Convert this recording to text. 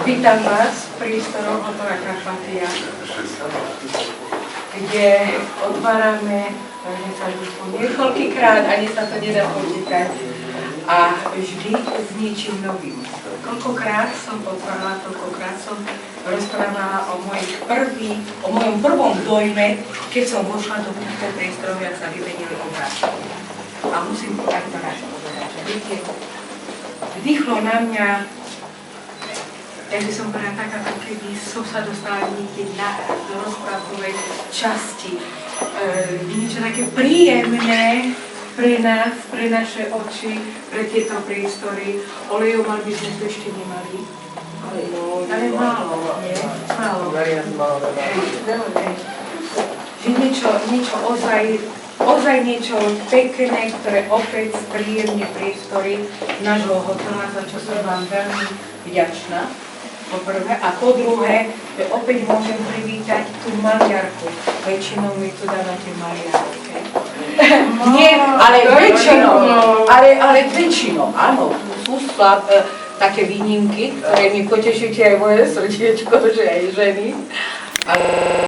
Vítam vás v priestoroch Hotová Karpatia, kde otvárame niekoľkýkrát, ani sa to nedá počítať, a vždy s niečím novým. Koľkokrát som otvárala, toľkokrát som rozprávala o mojom prvom dojme, keď som vošla do týchto priestorov, jak sa vymenili obrázky. A musím aj to raz povedať, že viete, vdýchlo na mňa, ja by som bola tak, ako keby som sa dostala niekde do rozprávkovej časti. Niečo také príjemné pre nás, pre naše oči, pre tieto priestory. Olejoval by sme to ešte nemali. Ale málo, nie? Málo. Že niečo ozaj niečo pekné, ktoré opäť spríjemne priestory nášho hotela, za čo som vám veľmi vďačná. Po prvé. A po druhé, že opäť môžem privítať tú maliarku. Väčšinou mi tu dávate maliarke. Nie, ale väčšinou, áno. Sú také výnimky, ktoré mi potešíte aj moje srdiečko, že aj ženy.